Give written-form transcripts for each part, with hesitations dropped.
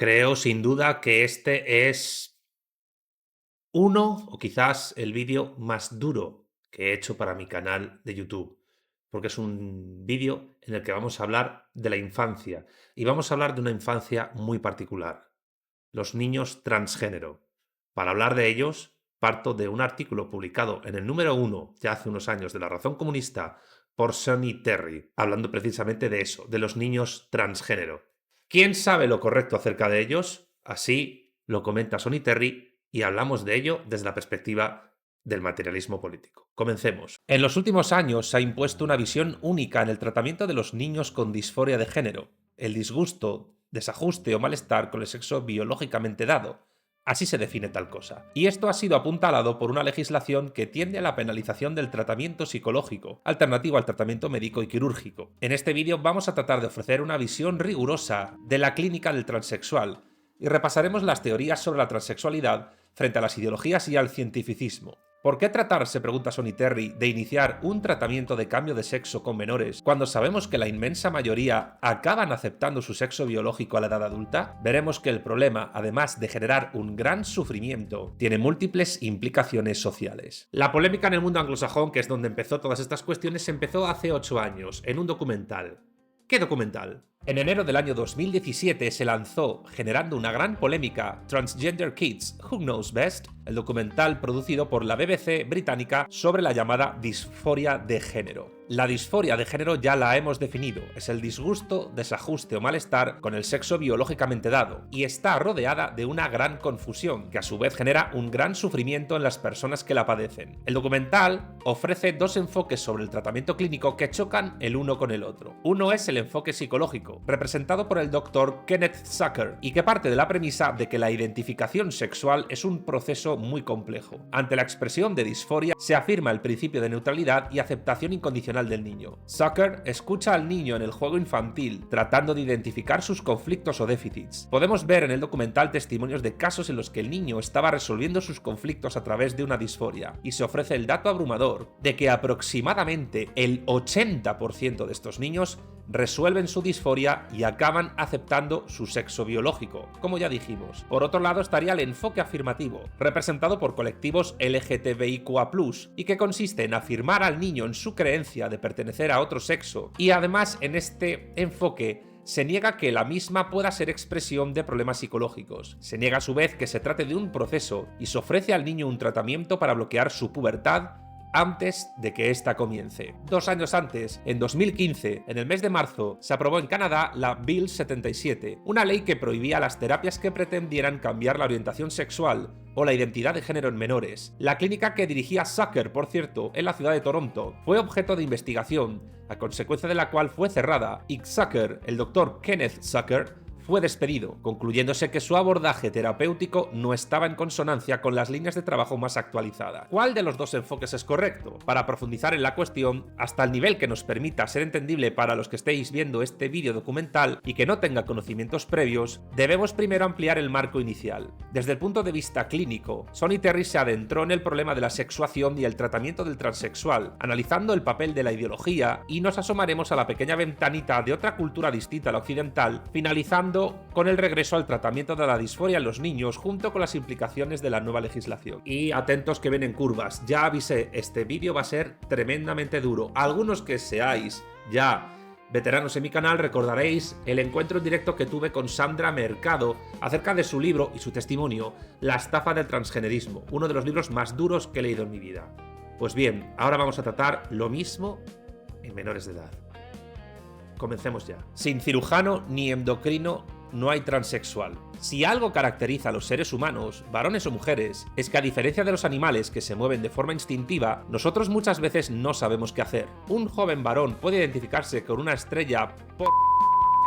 Creo sin duda que este es uno o quizás el vídeo más duro que he hecho para mi canal de YouTube, porque es un vídeo en el que vamos a hablar de la infancia y vamos a hablar de una infancia muy particular, los niños transgénero. Para hablar de ellos, parto de un artículo publicado en el número 1 ya hace unos años de La Razón Comunista por Sonny Terry, hablando precisamente de eso, de los niños transgénero. ¿Quién sabe lo correcto acerca de ellos? Así lo comenta Sonny Terry y hablamos de ello desde la perspectiva del materialismo político. Comencemos. En los últimos años se ha impuesto una visión única en el tratamiento de los niños con disforia de género, el disgusto, desajuste o malestar con el sexo biológicamente dado. Así se define tal cosa. Y esto ha sido apuntalado por una legislación que tiende a la penalización del tratamiento psicológico, alternativo al tratamiento médico y quirúrgico. En este vídeo vamos a tratar de ofrecer una visión rigurosa de la clínica del transexual y repasaremos las teorías sobre la transexualidad frente a las ideologías y al cientificismo. ¿Por qué tratar, se pregunta Sonny Terry, de iniciar un tratamiento de cambio de sexo con menores cuando sabemos que la inmensa mayoría acaban aceptando su sexo biológico a la edad adulta? Veremos que el problema, además de generar un gran sufrimiento, tiene múltiples implicaciones sociales. La polémica en el mundo anglosajón, que es donde empezó todas estas cuestiones, empezó hace 8 años, en un documental. ¿Qué documental? En enero del año 2017 se lanzó, generando una gran polémica, Transgender Kids, Who Knows Best?, el documental producido por la BBC británica sobre la llamada disforia de género. La disforia de género ya la hemos definido, es el disgusto, desajuste o malestar con el sexo biológicamente dado, y está rodeada de una gran confusión, que a su vez genera un gran sufrimiento en las personas que la padecen. El documental ofrece dos enfoques sobre el tratamiento clínico que chocan el uno con el otro. Uno es el enfoque psicológico, representado por el Dr. Kenneth Zucker, y que parte de la premisa de que la identificación sexual es un proceso muy complejo. Ante la expresión de disforia se afirma el principio de neutralidad y aceptación incondicional del niño. Zucker escucha al niño en el juego infantil, tratando de identificar sus conflictos o déficits. Podemos ver en el documental testimonios de casos en los que el niño estaba resolviendo sus conflictos a través de una disforia, y se ofrece el dato abrumador de que aproximadamente el 80% de estos niños resuelven su disforia y acaban aceptando su sexo biológico, como ya dijimos. Por otro lado estaría el enfoque afirmativo, representado por colectivos LGTBIQA+, y que consiste en afirmar al niño en su creencia de pertenecer a otro sexo, y además en este enfoque se niega que la misma pueda ser expresión de problemas psicológicos. Se niega a su vez que se trate de un proceso y se ofrece al niño un tratamiento para bloquear su pubertad antes de que ésta comience. 2 años antes, en 2015, en el mes de marzo, se aprobó en Canadá la Bill 77, una ley que prohibía las terapias que pretendieran cambiar la orientación sexual o la identidad de género en menores. La clínica que dirigía Zucker, por cierto, en la ciudad de Toronto, fue objeto de investigación, a consecuencia de la cual fue cerrada, y Zucker, el Dr. Kenneth Zucker, fue despedido, concluyéndose que su abordaje terapéutico no estaba en consonancia con las líneas de trabajo más actualizadas. ¿Cuál de los dos enfoques es correcto? Para profundizar en la cuestión, hasta el nivel que nos permita ser entendible para los que estéis viendo este vídeo documental y que no tenga conocimientos previos, debemos primero ampliar el marco inicial. Desde el punto de vista clínico, Sonny Terry se adentró en el problema de la sexuación y el tratamiento del transexual, analizando el papel de la ideología, y nos asomaremos a la pequeña ventanita de otra cultura distinta a la occidental, finalizando con el regreso al tratamiento de la disforia en los niños junto con las implicaciones de la nueva legislación. Y atentos que vienen curvas, ya avisé, este vídeo va a ser tremendamente duro. Algunos que seáis ya veteranos en mi canal recordaréis el encuentro en directo que tuve con Sandra Mercado acerca de su libro y su testimonio, La estafa del transgenerismo, uno de los libros más duros que he leído en mi vida. Pues bien, ahora vamos a tratar lo mismo en menores de edad. Comencemos ya. Sin cirujano ni endocrino no hay transexual. Si algo caracteriza a los seres humanos, varones o mujeres, es que a diferencia de los animales que se mueven de forma instintiva, nosotros muchas veces no sabemos qué hacer. Un joven varón puede identificarse con una estrella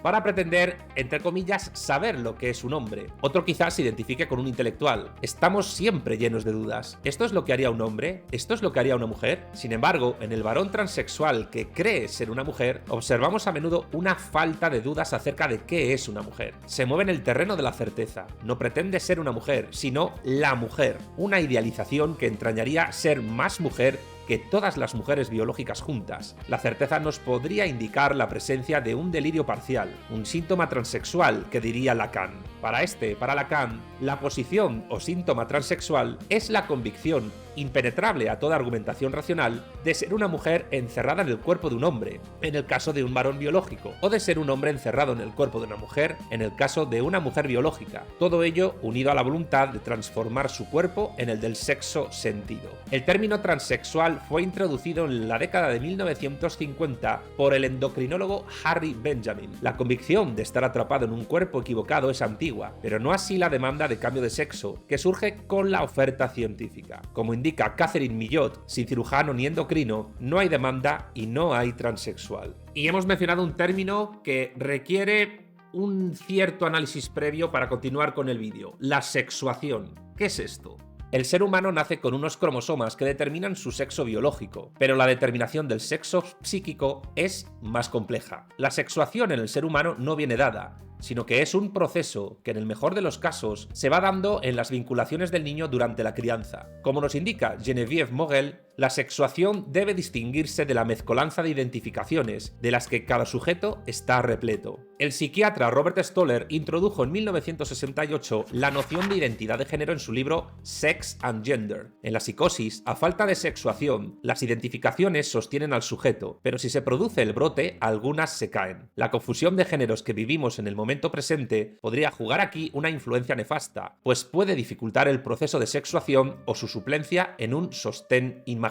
para pretender, entre comillas, saber lo que es un hombre. Otro quizás se identifique con un intelectual. Estamos siempre llenos de dudas. ¿Esto es lo que haría un hombre? ¿Esto es lo que haría una mujer? Sin embargo, en el varón transexual que cree ser una mujer, observamos a menudo una falta de dudas acerca de qué es una mujer. Se mueve en el terreno de la certeza. No pretende ser una mujer, sino la mujer. Una idealización que entrañaría ser más mujer que todas las mujeres biológicas juntas. La certeza nos podría indicar la presencia de un delirio parcial, un síntoma transexual, que diría Lacan. Para Lacan, la posición o síntoma transexual es la convicción, impenetrable a toda argumentación racional, de ser una mujer encerrada en el cuerpo de un hombre, en el caso de un varón biológico, o de ser un hombre encerrado en el cuerpo de una mujer, en el caso de una mujer biológica. Todo ello unido a la voluntad de transformar su cuerpo en el del sexo sentido. El término transexual fue introducido en la década de 1950 por el endocrinólogo Harry Benjamin. La convicción de estar atrapado en un cuerpo equivocado es antigua, pero no así la demanda de cambio de sexo, que surge con la oferta científica. Como indica Catherine Millot, sin cirujano ni endocrino, no hay demanda y no hay transexual. Y hemos mencionado un término que requiere un cierto análisis previo para continuar con el vídeo: la sexuación. ¿Qué es esto? El ser humano nace con unos cromosomas que determinan su sexo biológico, pero la determinación del sexo psíquico es más compleja. La sexuación en el ser humano no viene dada, sino que es un proceso que en el mejor de los casos se va dando en las vinculaciones del niño durante la crianza. Como nos indica Geneviève Morel, la sexuación debe distinguirse de la mezcolanza de identificaciones de las que cada sujeto está repleto. El psiquiatra Robert Stoller introdujo en 1968 la noción de identidad de género en su libro Sex and Gender. En la psicosis, a falta de sexuación, las identificaciones sostienen al sujeto, pero si se produce el brote, algunas se caen. La confusión de géneros que vivimos en el momento presente podría jugar aquí una influencia nefasta, pues puede dificultar el proceso de sexuación o su suplencia en un sostén imaginario.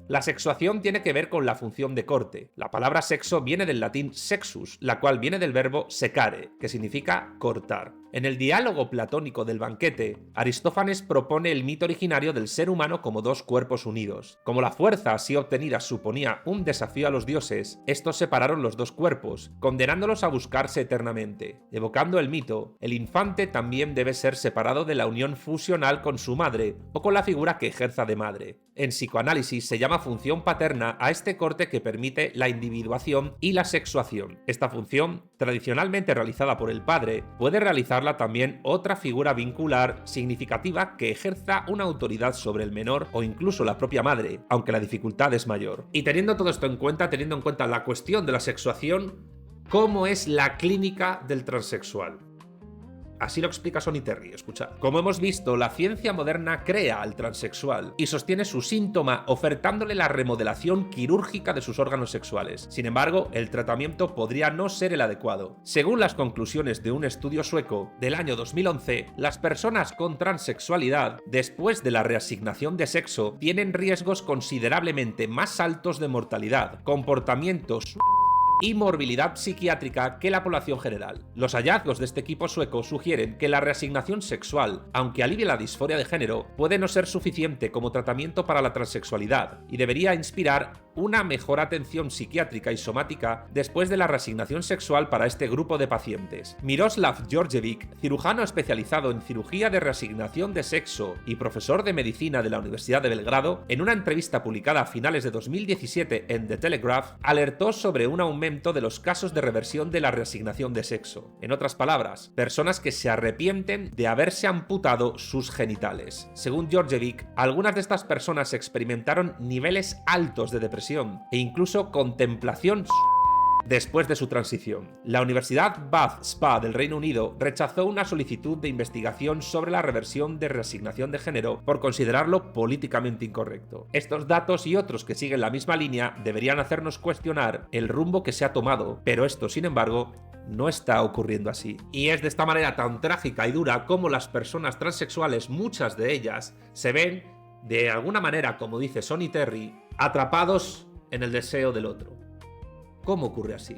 La sexuación tiene que ver con la función de corte. La palabra sexo viene del latín sexus, la cual viene del verbo secare, que significa cortar. En el diálogo platónico del banquete, Aristófanes propone el mito originario del ser humano como dos cuerpos unidos. Como la fuerza así obtenida suponía un desafío a los dioses, estos separaron los dos cuerpos, condenándolos a buscarse eternamente. Evocando el mito, el infante también debe ser separado de la unión fusional con su madre o con la figura que ejerza de madre. En psicoanálisis se llama función paterna a este corte que permite la individuación y la sexuación. Esta función, tradicionalmente realizada por el padre, puede realizarla también otra figura vincular significativa que ejerza una autoridad sobre el menor o incluso la propia madre, aunque la dificultad es mayor. Y teniendo todo esto en cuenta, teniendo en cuenta la cuestión de la sexuación, ¿cómo es la clínica del transexual? Así lo explica Sonny Terry, escuchad. Como hemos visto, la ciencia moderna crea al transexual y sostiene su síntoma ofertándole la remodelación quirúrgica de sus órganos sexuales. Sin embargo, el tratamiento podría no ser el adecuado. Según las conclusiones de un estudio sueco del año 2011, las personas con transexualidad, después de la reasignación de sexo, tienen riesgos considerablemente más altos de mortalidad, comportamientos y morbilidad psiquiátrica que la población general. Los hallazgos de este equipo sueco sugieren que la reasignación sexual, aunque alivie la disforia de género, puede no ser suficiente como tratamiento para la transexualidad y debería inspirar una mejor atención psiquiátrica y somática después de la reasignación sexual para este grupo de pacientes. Miroslav Djordjevic, cirujano especializado en cirugía de reasignación de sexo y profesor de medicina de la Universidad de Belgrado, en una entrevista publicada a finales de 2017 en The Telegraph, alertó sobre un aumento de los casos de reversión de la reasignación de sexo. En otras palabras, personas que se arrepienten de haberse amputado sus genitales. Según Djordjevic, algunas de estas personas experimentaron niveles altos de depresión e incluso contemplación después de su transición. La Universidad Bath Spa del Reino Unido rechazó una solicitud de investigación sobre la reversión de reasignación de género por considerarlo políticamente incorrecto. Estos datos y otros que siguen la misma línea deberían hacernos cuestionar el rumbo que se ha tomado, pero esto, sin embargo, no está ocurriendo así. Y es de esta manera tan trágica y dura como las personas transexuales, muchas de ellas, se ven, de alguna manera, como dice Sonny Terry, atrapados en el deseo del otro. ¿Cómo ocurre así?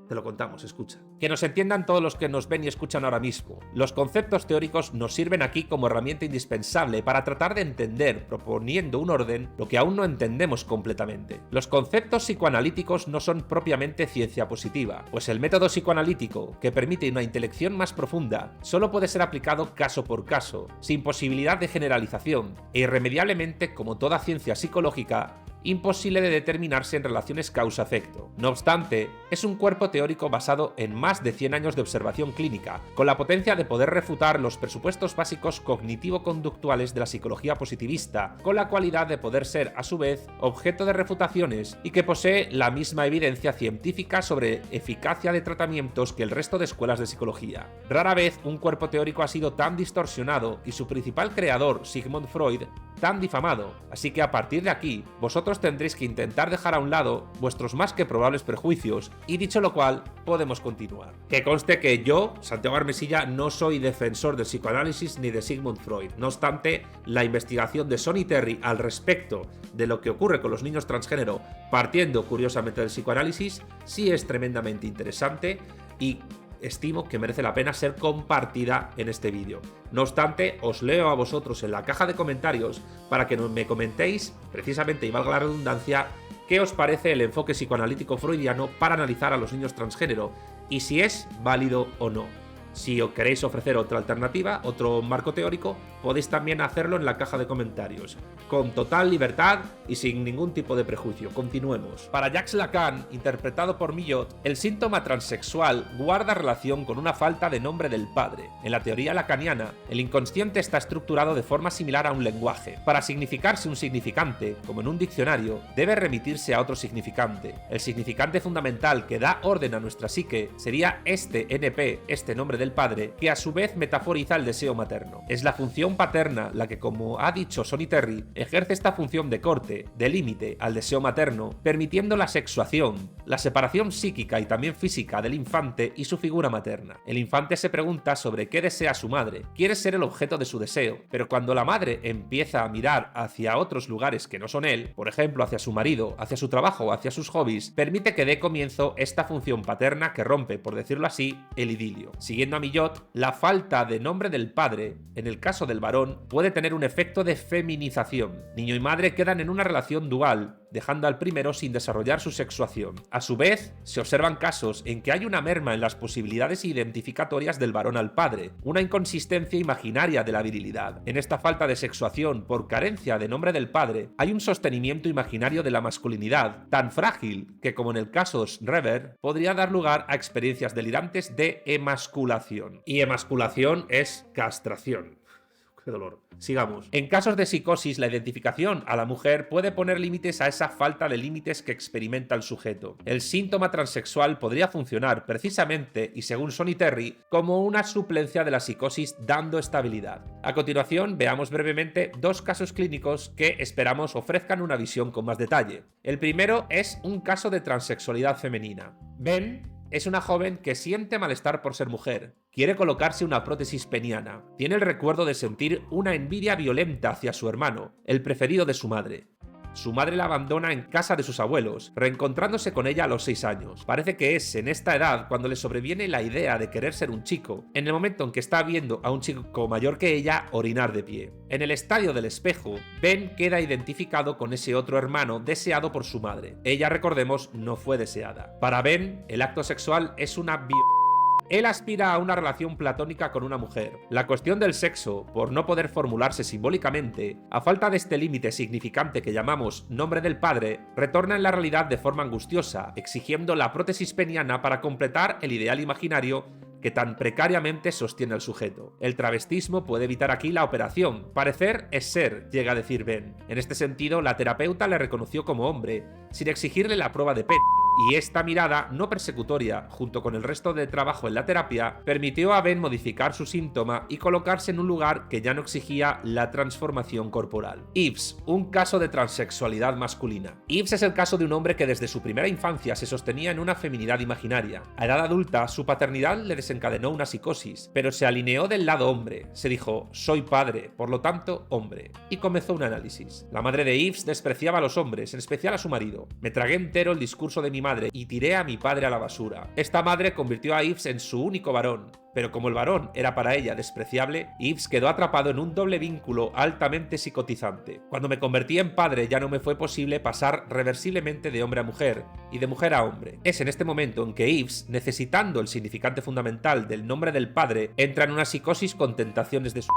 Te lo contamos, escucha. Que nos entiendan todos los que nos ven y escuchan ahora mismo. Los conceptos teóricos nos sirven aquí como herramienta indispensable para tratar de entender, proponiendo un orden, lo que aún no entendemos completamente. Los conceptos psicoanalíticos no son propiamente ciencia positiva, pues el método psicoanalítico, que permite una intelección más profunda, solo puede ser aplicado caso por caso, sin posibilidad de generalización, e irremediablemente, como toda ciencia psicológica, imposible de determinarse en relaciones causa-efecto. No obstante, es un cuerpo teórico basado en más de 100 años de observación clínica, con la potencia de poder refutar los presupuestos básicos cognitivo-conductuales de la psicología positivista, con la cualidad de poder ser, a su vez, objeto de refutaciones y que posee la misma evidencia científica sobre eficacia de tratamientos que el resto de escuelas de psicología. Rara vez un cuerpo teórico ha sido tan distorsionado y su principal creador, Sigmund Freud, tan difamado, así que a partir de aquí, vosotros tendréis que intentar dejar a un lado vuestros más que probables prejuicios, y dicho lo cual, podemos continuar. Que conste que yo, Santiago Armesilla, no soy defensor del psicoanálisis ni de Sigmund Freud. No obstante, la investigación de Sonny Terry al respecto de lo que ocurre con los niños transgénero, partiendo curiosamente del psicoanálisis, sí es tremendamente interesante y estimo que merece la pena ser compartida en este vídeo. No obstante, os leo a vosotros en la caja de comentarios para que me comentéis, precisamente y valga la redundancia, qué os parece el enfoque psicoanalítico freudiano para analizar a los niños transgénero y si es válido o no. Si os queréis ofrecer otra alternativa, otro marco teórico, podéis también hacerlo en la caja de comentarios, con total libertad y sin ningún tipo de prejuicio. Continuemos. Para Jacques Lacan, interpretado por Millot, el síntoma transexual guarda relación con una falta de nombre del padre. En la teoría lacaniana, el inconsciente está estructurado de forma similar a un lenguaje. Para significarse un significante, como en un diccionario, debe remitirse a otro significante. El significante fundamental que da orden a nuestra psique sería este NP, este nombre del padre, que a su vez metaforiza el deseo materno. Es la función paterna la que, como ha dicho Sonny Terry, ejerce esta función de corte, de límite al deseo materno, permitiendo la sexuación, la separación psíquica y también física del infante y su figura materna. El infante se pregunta sobre qué desea su madre, quiere ser el objeto de su deseo, pero cuando la madre empieza a mirar hacia otros lugares que no son él, por ejemplo hacia su marido, hacia su trabajo o hacia sus hobbies, permite que dé comienzo esta función paterna que rompe, por decirlo así, el idilio. Siguiendo a Millot, la falta de nombre del padre, en el caso del varón, puede tener un efecto de feminización. Niño y madre quedan en una relación dual, dejando al primero sin desarrollar su sexuación. A su vez, se observan casos en que hay una merma en las posibilidades identificatorias del varón al padre, una inconsistencia imaginaria de la virilidad. En esta falta de sexuación por carencia de nombre del padre, hay un sostenimiento imaginario de la masculinidad, tan frágil que, como en el caso Schreber, podría dar lugar a experiencias delirantes de emasculación. Y emasculación es castración. ¡Qué dolor! Sigamos. En casos de psicosis, la identificación a la mujer puede poner límites a esa falta de límites que experimenta el sujeto. El síntoma transexual podría funcionar precisamente, y según Sonny Terry, como una suplencia de la psicosis dando estabilidad. A continuación, veamos brevemente dos casos clínicos que esperamos ofrezcan una visión con más detalle. El primero es un caso de transexualidad femenina. Ben es una joven que siente malestar por ser mujer. Quiere colocarse una prótesis peniana. Tiene el recuerdo de sentir una envidia violenta hacia su hermano, el preferido de su madre. Su madre la abandona en casa de sus abuelos, reencontrándose con ella a los 6 años. Parece que es en esta edad cuando le sobreviene la idea de querer ser un chico, en el momento en que está viendo a un chico mayor que ella orinar de pie. En el estadio del espejo, Ben queda identificado con ese otro hermano deseado por su madre. Ella, recordemos, no fue deseada. Para Ben, el acto sexual es una Él aspira a una relación platónica con una mujer. La cuestión del sexo, por no poder formularse simbólicamente, a falta de este límite significante que llamamos nombre del padre, retorna en la realidad de forma angustiosa, exigiendo la prótesis peniana para completar el ideal imaginario que tan precariamente sostiene al sujeto. El travestismo puede evitar aquí la operación. Parecer es ser, llega a decir Ben. En este sentido, la terapeuta le reconoció como hombre, sin exigirle la prueba de pene. Y esta mirada no persecutoria, junto con el resto de trabajo en la terapia, permitió a Ben modificar su síntoma y colocarse en un lugar que ya no exigía la transformación corporal. Yves, un caso de transexualidad masculina. Yves es el caso de un hombre que desde su primera infancia se sostenía en una feminidad imaginaria. A edad adulta, su paternidad le desencadenó una psicosis, pero se alineó del lado hombre. Se dijo, soy padre, por lo tanto, hombre. Y comenzó un análisis. La madre de Yves despreciaba a los hombres, en especial a su marido. Me tragué entero el discurso de mi madre y tiré a mi padre a la basura. Esta madre convirtió a Yves en su único varón, pero como el varón era para ella despreciable, Yves quedó atrapado en un doble vínculo altamente psicotizante. Cuando me convertí en padre ya no me fue posible pasar reversiblemente de hombre a mujer y de mujer a hombre. Es en este momento en que Yves, necesitando el significante fundamental del nombre del padre, entra en una psicosis con tentaciones de su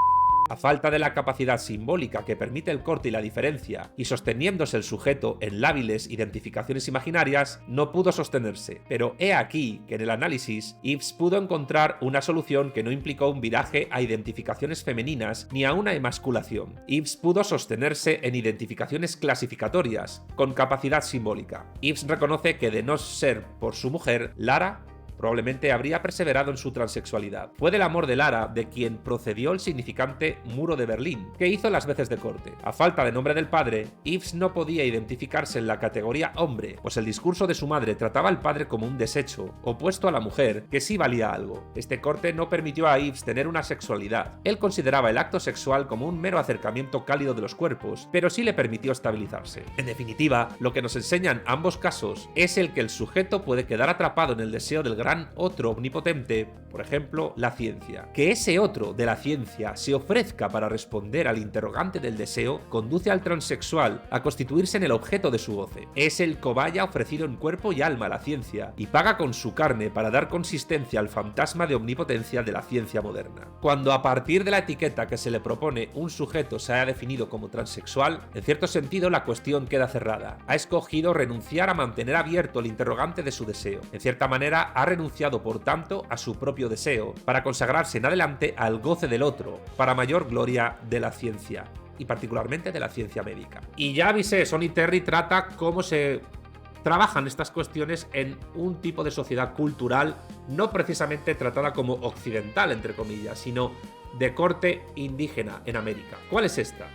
A falta de la capacidad simbólica que permite el corte y la diferencia, y sosteniéndose el sujeto en lábiles identificaciones imaginarias, no pudo sostenerse. Pero he aquí que en el análisis, Ives pudo encontrar una solución que no implicó un viraje a identificaciones femeninas ni a una emasculación. Ives pudo sostenerse en identificaciones clasificatorias, con capacidad simbólica. Ives reconoce que de no ser por su mujer, Lara probablemente habría perseverado en su transexualidad. Fue del amor de Lara de quien procedió el significante Muro de Berlín, que hizo las veces de corte. A falta de nombre del padre, Ives no podía identificarse en la categoría hombre, pues el discurso de su madre trataba al padre como un desecho, opuesto a la mujer, que sí valía algo. Este corte no permitió a Ives tener una sexualidad. Él consideraba el acto sexual como un mero acercamiento cálido de los cuerpos, pero sí le permitió estabilizarse. En definitiva, lo que nos enseñan ambos casos es el que el sujeto puede quedar atrapado en el deseo del gran otro omnipotente, por ejemplo, la ciencia. Que ese otro de la ciencia se ofrezca para responder al interrogante del deseo conduce al transexual a constituirse en el objeto de su goce. Es el cobaya ofrecido en cuerpo y alma a la ciencia y paga con su carne para dar consistencia al fantasma de omnipotencia de la ciencia moderna. Cuando a partir de la etiqueta que se le propone un sujeto se haya definido como transexual, en cierto sentido la cuestión queda cerrada. Ha escogido renunciar a mantener abierto el interrogante de su deseo. En cierta manera ha renunciado por tanto a su propio deseo para consagrarse en adelante al goce del otro, para mayor gloria de la ciencia, y particularmente de la ciencia médica. Y ya avisé, Sonny Terry trata cómo se trabajan estas cuestiones en un tipo de sociedad cultural no precisamente tratada como occidental, entre comillas, sino de corte indígena en América. ¿Cuál es esta?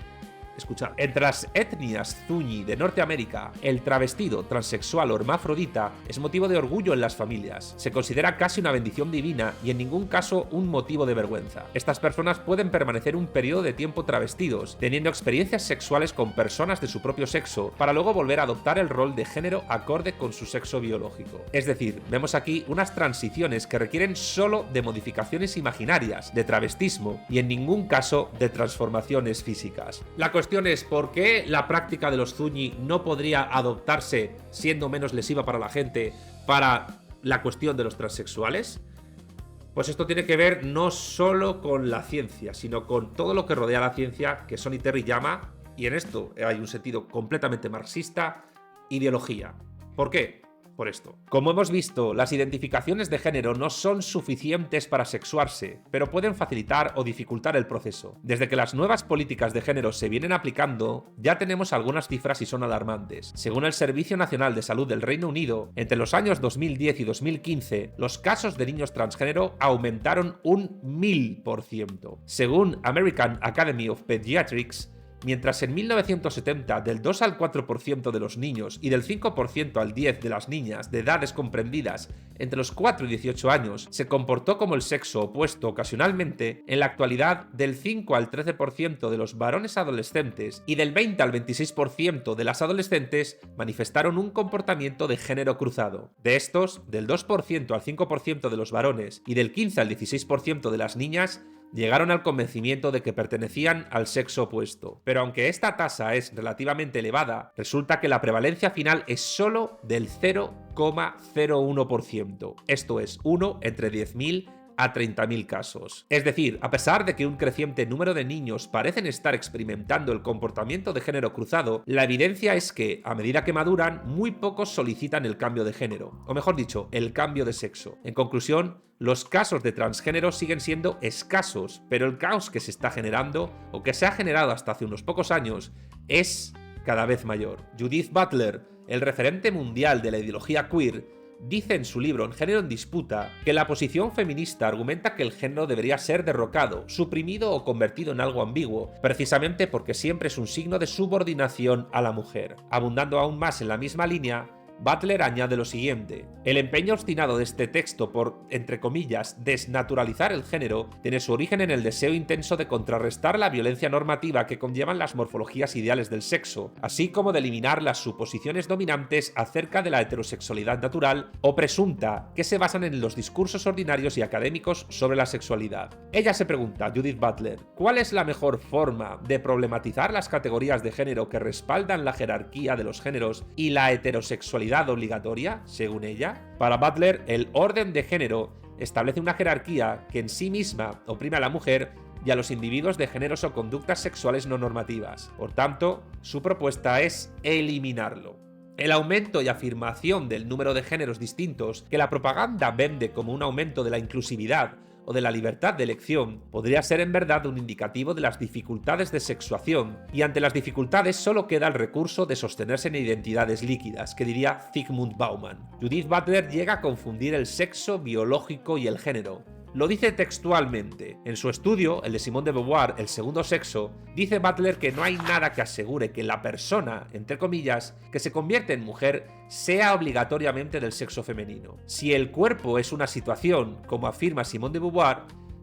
Escuchad, entre las etnias Zuni de Norteamérica, el travestido, transexual o hermafrodita es motivo de orgullo en las familias. Se considera casi una bendición divina y en ningún caso un motivo de vergüenza. Estas personas pueden permanecer un periodo de tiempo travestidos, teniendo experiencias sexuales con personas de su propio sexo, para luego volver a adoptar el rol de género acorde con su sexo biológico. Es decir, vemos aquí unas transiciones que requieren solo de modificaciones imaginarias, de travestismo y en ningún caso de transformaciones físicas. La cuestión es por qué la práctica de los Zuni no podría adoptarse, siendo menos lesiva para la gente, para la cuestión de los transexuales. Pues esto tiene que ver no solo con la ciencia, sino con todo lo que rodea la ciencia, que Sonny Terry llama, y en esto hay un sentido completamente marxista, ideología. ¿Por qué? Por esto. Como hemos visto, las identificaciones de género no son suficientes para sexuarse, pero pueden facilitar o dificultar el proceso. Desde que las nuevas políticas de género se vienen aplicando, ya tenemos algunas cifras y son alarmantes. Según el Servicio Nacional de Salud del Reino Unido, entre los años 2010 y 2015, los casos de niños transgénero aumentaron un 1000%. Según American Academy of Pediatrics, mientras en 1970 del 2 al 4% de los niños y del 5% al 10% de las niñas de edades comprendidas entre los 4 y 18 años se comportó como el sexo opuesto ocasionalmente, en la actualidad del 5 al 13% de los varones adolescentes y del 20 al 26% de las adolescentes manifestaron un comportamiento de género cruzado. De estos, del 2% al 5% de los varones y del 15 al 16% de las niñas llegaron al convencimiento de que pertenecían al sexo opuesto. Pero aunque esta tasa es relativamente elevada, resulta que la prevalencia final es solo del 0,01%. Esto es 1 entre 10.000 a 30.000 casos. Es decir, a pesar de que un creciente número de niños parecen estar experimentando el comportamiento de género cruzado, la evidencia es que, a medida que maduran, muy pocos solicitan el cambio de género, o mejor dicho, el cambio de sexo. En conclusión, los casos de transgénero siguen siendo escasos, pero el caos que se está generando, o que se ha generado hasta hace unos pocos años, es cada vez mayor. Judith Butler, el referente mundial de la ideología queer, dice en su libro En género en disputa que la posición feminista argumenta que el género debería ser derrocado, suprimido o convertido en algo ambiguo, precisamente porque siempre es un signo de subordinación a la mujer. Abundando aún más en la misma línea, Butler añade lo siguiente: el empeño obstinado de este texto por, entre comillas, desnaturalizar el género tiene su origen en el deseo intenso de contrarrestar la violencia normativa que conllevan las morfologías ideales del sexo, así como de eliminar las suposiciones dominantes acerca de la heterosexualidad natural o presunta que se basan en los discursos ordinarios y académicos sobre la sexualidad. Ella se pregunta, Judith Butler, ¿cuál es la mejor forma de problematizar las categorías de género que respaldan la jerarquía de los géneros y la heterosexualidad obligatoria, según ella? Para Butler, el orden de género establece una jerarquía que en sí misma oprime a la mujer y a los individuos de géneros o conductas sexuales no normativas. Por tanto, su propuesta es eliminarlo. El aumento y afirmación del número de géneros distintos que la propaganda vende como un aumento de la inclusividad o de la libertad de elección podría ser en verdad un indicativo de las dificultades de sexuación, y ante las dificultades solo queda el recurso de sostenerse en identidades líquidas, que diría Zygmunt Bauman. Judith Butler llega a confundir el sexo biológico y el género. Lo dice textualmente. En su estudio, el de Simone de Beauvoir, El segundo sexo, dice Butler que no hay nada que asegure que la persona, entre comillas, que se convierte en mujer, sea obligatoriamente del sexo femenino. Si el cuerpo es una situación, como afirma Simone de Beauvoir,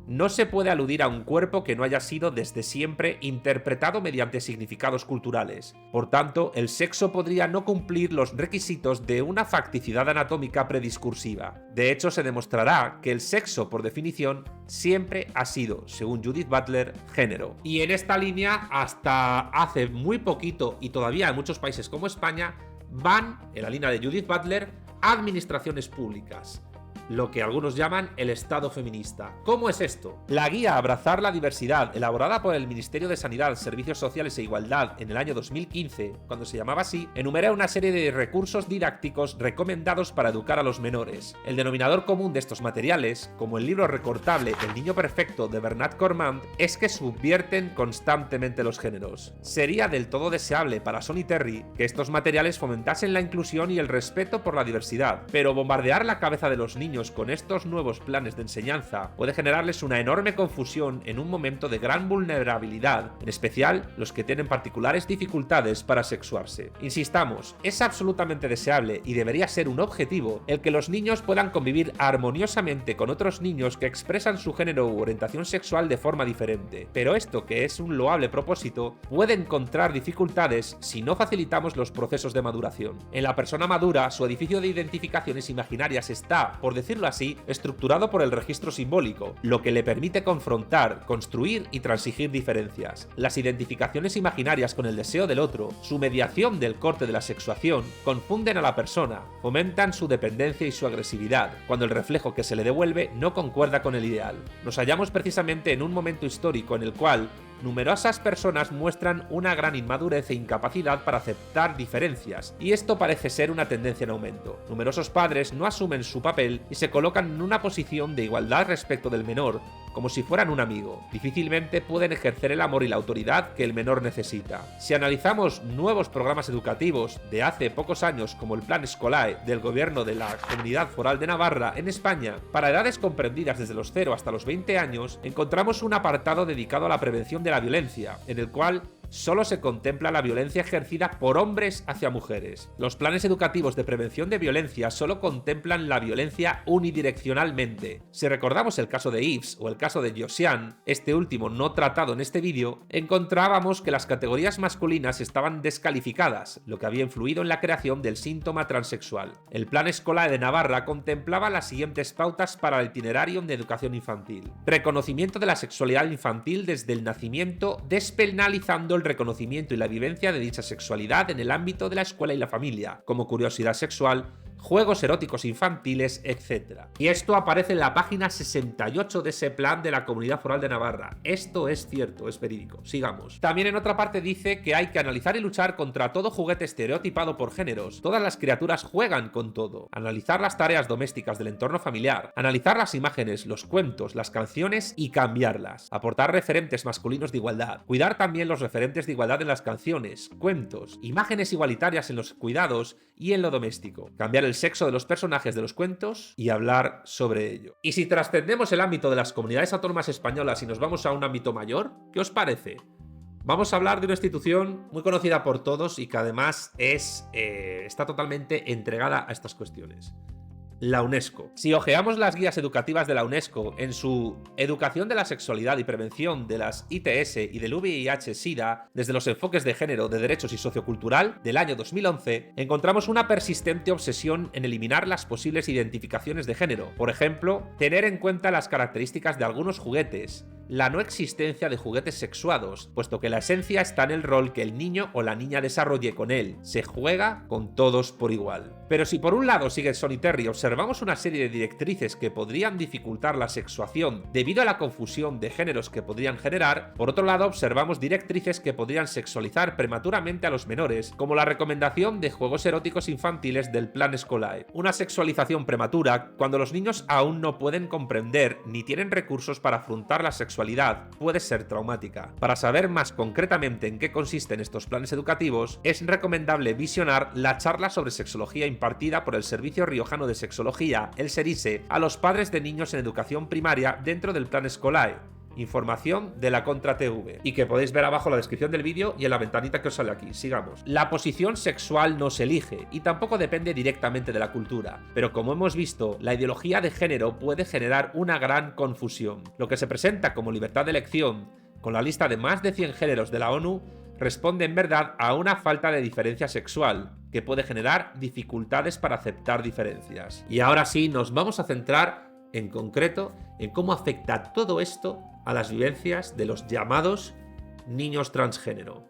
no se puede aludir a un cuerpo que no haya sido desde siempre interpretado mediante significados culturales. Por tanto, el sexo podría no cumplir los requisitos de una facticidad anatómica prediscursiva. De hecho, se demostrará que el sexo, por definición, siempre ha sido, según Judith Butler, género. Y en esta línea, hasta hace muy poquito, y todavía en muchos países como España, van, en la línea de Judith Butler, a administraciones públicas, lo que algunos llaman el Estado feminista. ¿Cómo es esto? La guía Abrazar la diversidad, elaborada por el Ministerio de Sanidad, Servicios Sociales e Igualdad en el año 2015, cuando se llamaba así, enumera una serie de recursos didácticos recomendados para educar a los menores. El denominador común de estos materiales, como el libro recortable El niño perfecto de Bernat Cormand, es que subvierten constantemente los géneros. Sería del todo deseable para Sonny Terry que estos materiales fomentasen la inclusión y el respeto por la diversidad, pero bombardear la cabeza de los niños con estos nuevos planes de enseñanza puede generarles una enorme confusión en un momento de gran vulnerabilidad, en especial los que tienen particulares dificultades para sexuarse. Insistamos, es absolutamente deseable y debería ser un objetivo el que los niños puedan convivir armoniosamente con otros niños que expresan su género u orientación sexual de forma diferente, pero esto, que es un loable propósito, puede encontrar dificultades si no facilitamos los procesos de maduración. En la persona madura, su edificio de identificaciones imaginarias está, por decirlo así, estructurado por el registro simbólico, lo que le permite confrontar, construir y transigir diferencias. Las identificaciones imaginarias con el deseo del otro, su mediación del corte de la sexuación, confunden a la persona, fomentan su dependencia y su agresividad, cuando el reflejo que se le devuelve no concuerda con el ideal. Nos hallamos precisamente en un momento histórico en el cual numerosas personas muestran una gran inmadurez e incapacidad para aceptar diferencias, y esto parece ser una tendencia en aumento. Numerosos padres no asumen su papel y se colocan en una posición de igualdad respecto del menor, como si fueran un amigo. Difícilmente pueden ejercer el amor y la autoridad que el menor necesita. Si analizamos nuevos programas educativos de hace pocos años, como el Plan Escolae del gobierno de la Comunidad Foral de Navarra en España, para edades comprendidas desde los 0 hasta los 20 años, encontramos un apartado dedicado a la prevención de la violencia, en el cual solo se contempla la violencia ejercida por hombres hacia mujeres. Los planes educativos de prevención de violencia solo contemplan la violencia unidireccionalmente. Si recordamos el caso de Yves o el caso de Josiane, este último no tratado en este vídeo, encontrábamos que las categorías masculinas estaban descalificadas, lo que había influido en la creación del síntoma transexual. El Plan Escolae de Navarra contemplaba las siguientes pautas para el itinerario de educación infantil: reconocimiento de la sexualidad infantil desde el nacimiento, despenalizando el reconocimiento y la vivencia de dicha sexualidad en el ámbito de la escuela y la familia, como curiosidad sexual, juegos eróticos infantiles, etc. Y esto aparece en la página 68 de ese plan de la Comunidad Foral de Navarra. Esto es cierto, es verídico. Sigamos. También en otra parte dice que hay que analizar y luchar contra todo juguete estereotipado por géneros. Todas las criaturas juegan con todo. Analizar las tareas domésticas del entorno familiar. Analizar las imágenes, los cuentos, las canciones y cambiarlas. Aportar referentes masculinos de igualdad. Cuidar también los referentes de igualdad en las canciones, cuentos, imágenes igualitarias en los cuidados y en lo doméstico. Cambiar el sexo de los personajes de los cuentos y hablar sobre ello. Y si trascendemos el ámbito de las comunidades autónomas españolas y nos vamos a un ámbito mayor, ¿qué os parece? Vamos a hablar de una institución muy conocida por todos y que además está totalmente entregada a estas cuestiones: la UNESCO. Si ojeamos las guías educativas de la UNESCO en su Educación de la Sexualidad y Prevención de las ITS y del VIH-Sida desde los enfoques de género, de derechos y sociocultural del año 2011, encontramos una persistente obsesión en eliminar las posibles identificaciones de género. Por ejemplo, tener en cuenta las características de algunos juguetes, la no existencia de juguetes sexuados, puesto que la esencia está en el rol que el niño o la niña desarrolle con él. Se juega con todos por igual. Pero si por un lado, sigue Sonny Terry, observamos una serie de directrices que podrían dificultar la sexuación debido a la confusión de géneros que podrían generar, por otro lado observamos directrices que podrían sexualizar prematuramente a los menores, como la recomendación de juegos eróticos infantiles del Plan Scolae. Una sexualización prematura, cuando los niños aún no pueden comprender ni tienen recursos para afrontar la sexualidad, puede ser traumática. Para saber más concretamente en qué consisten estos planes educativos, es recomendable visionar la charla sobre sexología impartida por el Servicio Riojano de Sexología, el SERISE, a los padres de niños en educación primaria dentro del Plan Scolae. Información de la Contra TV, y que podéis ver abajo en la descripción del vídeo y en la ventanita que os sale aquí. Sigamos. La posición sexual no se elige y tampoco depende directamente de la cultura, pero como hemos visto, la ideología de género puede generar una gran confusión. Lo que se presenta como libertad de elección, con la lista de más de 100 géneros de la ONU, responde en verdad a una falta de diferencia sexual, que puede generar dificultades para aceptar diferencias. Y ahora sí, nos vamos a centrar en concreto en cómo afecta todo esto a las vivencias de los llamados niños transgénero.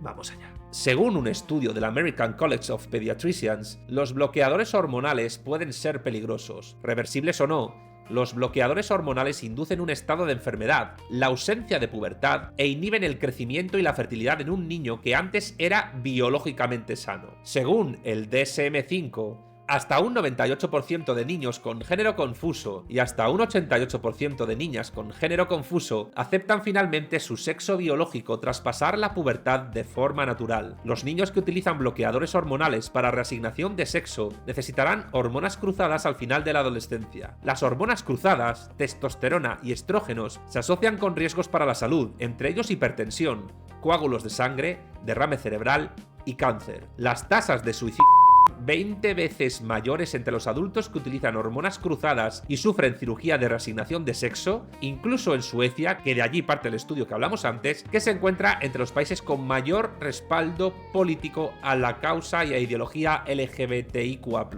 Vamos allá. Según un estudio del American College of Pediatricians, los bloqueadores hormonales pueden ser peligrosos, reversibles o no. Los bloqueadores hormonales inducen un estado de enfermedad, la ausencia de pubertad e inhiben el crecimiento y la fertilidad en un niño que antes era biológicamente sano. Según el DSM-5, hasta un 98% de niños con género confuso y hasta un 88% de niñas con género confuso aceptan finalmente su sexo biológico tras pasar la pubertad de forma natural. Los niños que utilizan bloqueadores hormonales para reasignación de sexo necesitarán hormonas cruzadas al final de la adolescencia. Las hormonas cruzadas, testosterona y estrógenos, se asocian con riesgos para la salud, entre ellos hipertensión, coágulos de sangre, derrame cerebral y cáncer. Las tasas de suicidio 20 veces mayores entre los adultos que utilizan hormonas cruzadas y sufren cirugía de reasignación de sexo, incluso en Suecia, que de allí parte el estudio que hablamos antes, que se encuentra entre los países con mayor respaldo político a la causa y a ideología LGBTIQA+.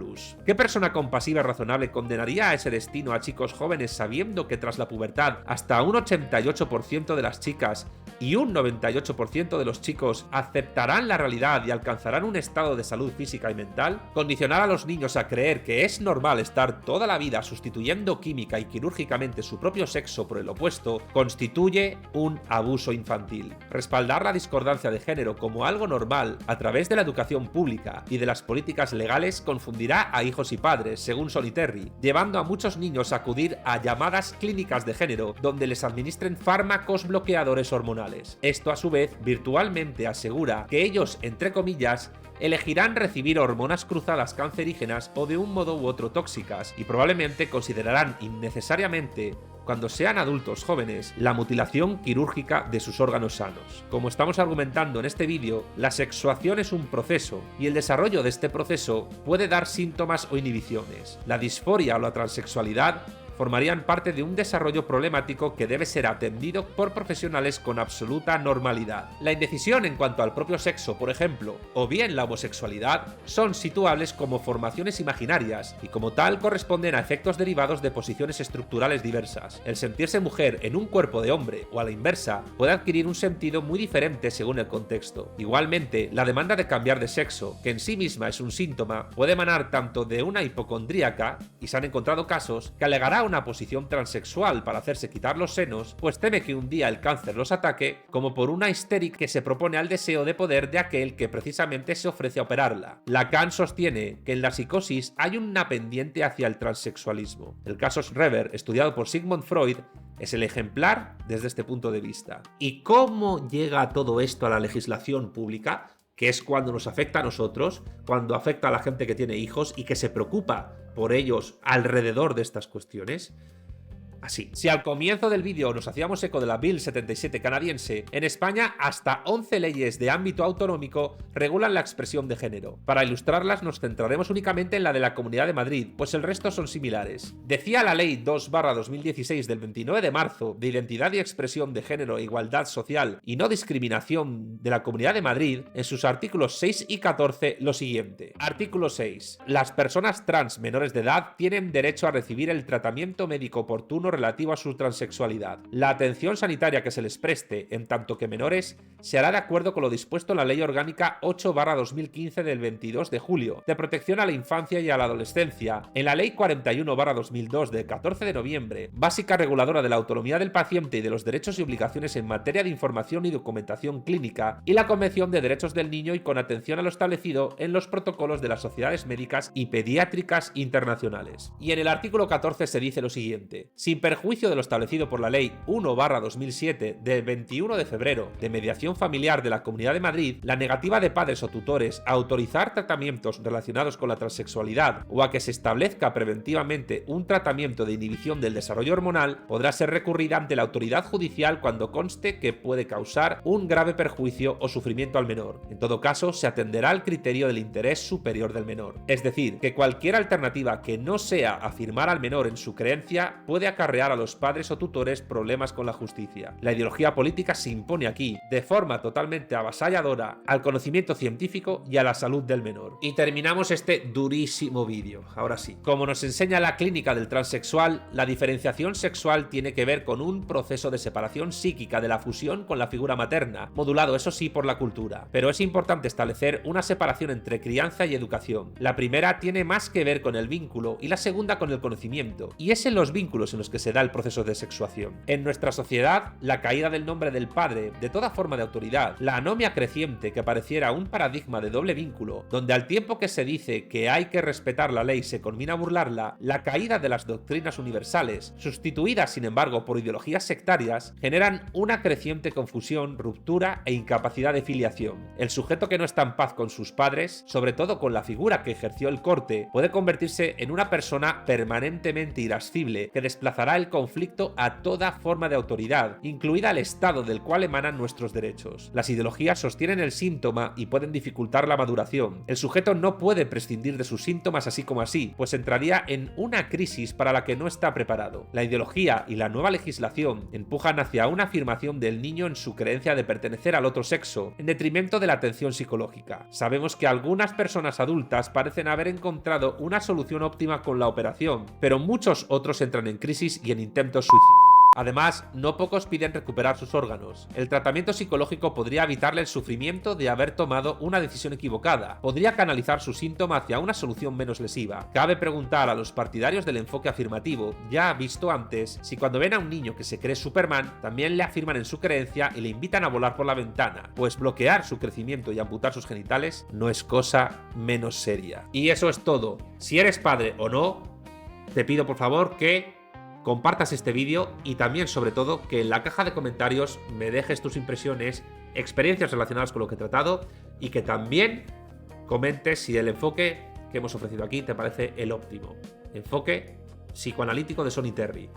¿Qué persona compasiva y razonable condenaría a ese destino a chicos jóvenes sabiendo que tras la pubertad hasta un 88% de las chicas y un 98% de los chicos aceptarán la realidad y alcanzarán un estado de salud física y mental? Condicionar a los niños a creer que es normal estar toda la vida sustituyendo química y quirúrgicamente su propio sexo por el opuesto constituye un abuso infantil. Respaldar la discordancia de género como algo normal a través de la educación pública y de las políticas legales confundirá a hijos y padres, según Sonny Terry, llevando a muchos niños a acudir a llamadas clínicas de género donde les administren fármacos bloqueadores hormonales. Esto a su vez virtualmente asegura que ellos, entre comillas, elegirán recibir hormonas cruzadas cancerígenas o de un modo u otro tóxicas y probablemente considerarán innecesariamente, cuando sean adultos jóvenes, la mutilación quirúrgica de sus órganos sanos. Como estamos argumentando en este vídeo, la sexuación es un proceso y el desarrollo de este proceso puede dar síntomas o inhibiciones. La disforia o la transexualidad formarían parte de un desarrollo problemático que debe ser atendido por profesionales con absoluta normalidad. La indecisión en cuanto al propio sexo, por ejemplo, o bien la homosexualidad, son situables como formaciones imaginarias y como tal corresponden a efectos derivados de posiciones estructurales diversas. El sentirse mujer en un cuerpo de hombre o a la inversa puede adquirir un sentido muy diferente según el contexto. Igualmente, la demanda de cambiar de sexo, que en sí misma es un síntoma, puede emanar tanto de una hipocondríaca, y se han encontrado casos, que alegará una posición transexual para hacerse quitar los senos, pues teme que un día el cáncer los ataque, como por una histérica que se propone al deseo de poder de aquel que precisamente se ofrece a operarla. Lacan sostiene que en la psicosis hay una pendiente hacia el transexualismo. El caso Schreber, estudiado por Sigmund Freud, es el ejemplar desde este punto de vista. ¿Y cómo llega todo esto a la legislación pública? Que es cuando nos afecta a nosotros, cuando afecta a la gente que tiene hijos y que se preocupa por ellos alrededor de estas cuestiones. Así. Si al comienzo del vídeo nos hacíamos eco de la Bill 77 canadiense, en España hasta 11 leyes de ámbito autonómico regulan la expresión de género. Para ilustrarlas nos centraremos únicamente en la de la Comunidad de Madrid, pues el resto son similares. Decía la Ley 2/2016 del 29 de marzo de Identidad y Expresión de Género e Igualdad Social y No Discriminación de la Comunidad de Madrid, en sus artículos 6 y 14, lo siguiente. Artículo 6. Las personas trans menores de edad tienen derecho a recibir el tratamiento médico oportuno informativo relativo a su transexualidad. La atención sanitaria que se les preste, en tanto que menores, se hará de acuerdo con lo dispuesto en la Ley Orgánica 8/2015 del 22 de julio, de protección a la infancia y a la adolescencia, en la Ley 41/2002 del 14 de noviembre, básica reguladora de la autonomía del paciente y de los derechos y obligaciones en materia de información y documentación clínica, y la Convención de Derechos del Niño, y con atención a lo establecido en los protocolos de las sociedades médicas y pediátricas internacionales. Y en el artículo 14 se dice lo siguiente: sin perjuicio de lo establecido por la Ley 1/2007 del 21 de febrero de mediación familiar de la Comunidad de Madrid, la negativa de padres o tutores a autorizar tratamientos relacionados con la transexualidad o a que se establezca preventivamente un tratamiento de inhibición del desarrollo hormonal podrá ser recurrida ante la autoridad judicial cuando conste que puede causar un grave perjuicio o sufrimiento al menor. En todo caso, se atenderá al criterio del interés superior del menor. Es decir, que cualquier alternativa que no sea afirmar al menor en su creencia puede acarrear a los padres o tutores problemas con la justicia. La ideología política se impone aquí, de forma totalmente avasalladora, al conocimiento científico y a la salud del menor. Y terminamos este durísimo vídeo. Ahora sí. Como nos enseña la clínica del transexual, la diferenciación sexual tiene que ver con un proceso de separación psíquica de la fusión con la figura materna, modulado eso sí por la cultura. Pero es importante establecer una separación entre crianza y educación. La primera tiene más que ver con el vínculo y la segunda con el conocimiento, y es en los vínculos en los que se da el proceso de sexuación. En nuestra sociedad, la caída del nombre del padre, de toda forma de autoridad, la anomia creciente que pareciera un paradigma de doble vínculo, donde al tiempo que se dice que hay que respetar la ley se conmina a burlarla, la caída de las doctrinas universales, sustituidas sin embargo por ideologías sectarias, generan una creciente confusión, ruptura e incapacidad de filiación. El sujeto que no está en paz con sus padres, sobre todo con la figura que ejerció el corte, puede convertirse en una persona permanentemente irascible que desplazará el conflicto a toda forma de autoridad, incluida el estado del cual emanan nuestros derechos. Las ideologías sostienen el síntoma y pueden dificultar la maduración. El sujeto no puede prescindir de sus síntomas así como así, pues entraría en una crisis para la que no está preparado. La ideología y la nueva legislación empujan hacia una afirmación del niño en su creencia de pertenecer al otro sexo, en detrimento de la atención psicológica. Sabemos que algunas personas adultas parecen haber encontrado una solución óptima con la operación, pero muchos otros entran en crisis y en intentos suicidios. Además, no pocos piden recuperar sus órganos. El tratamiento psicológico podría evitarle el sufrimiento de haber tomado una decisión equivocada, podría canalizar su síntoma hacia una solución menos lesiva. Cabe preguntar a los partidarios del enfoque afirmativo, ya visto antes, si cuando ven a un niño que se cree Superman, también le afirman en su creencia y le invitan a volar por la ventana, pues bloquear su crecimiento y amputar sus genitales no es cosa menos seria. Y eso es todo. Si eres padre o no, te pido por favor que compartas este vídeo y también, sobre todo, que en la caja de comentarios me dejes tus impresiones, experiencias relacionadas con lo que he tratado y que también comentes si el enfoque que hemos ofrecido aquí te parece el óptimo. Enfoque psicoanalítico de Sonny Terry.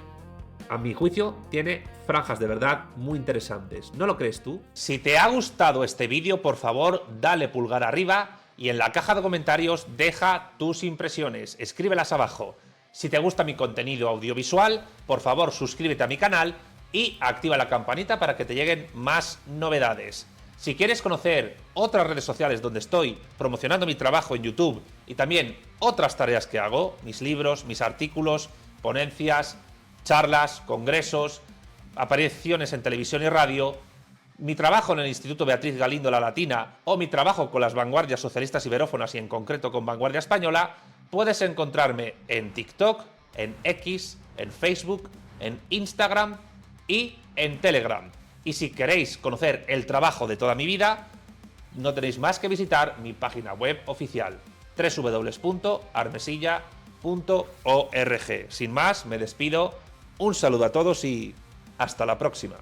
A mi juicio, tiene franjas de verdad muy interesantes. ¿No lo crees tú? Si te ha gustado este vídeo, por favor, dale pulgar arriba y en la caja de comentarios deja tus impresiones. Escríbelas abajo. Si te gusta mi contenido audiovisual, por favor suscríbete a mi canal y activa la campanita para que te lleguen más novedades. Si quieres conocer otras redes sociales donde estoy promocionando mi trabajo en YouTube y también otras tareas que hago, mis libros, mis artículos, ponencias, charlas, congresos, apariciones en televisión y radio, mi trabajo en el Instituto Beatriz Galindo La Latina o mi trabajo con las vanguardias socialistas iberófonas y en concreto con Vanguardia Española, puedes encontrarme en TikTok, en X, en Facebook, en Instagram y en Telegram. Y si queréis conocer el trabajo de toda mi vida, no tenéis más que visitar mi página web oficial www.armesilla.org. Sin más, me despido, un saludo a todos y hasta la próxima.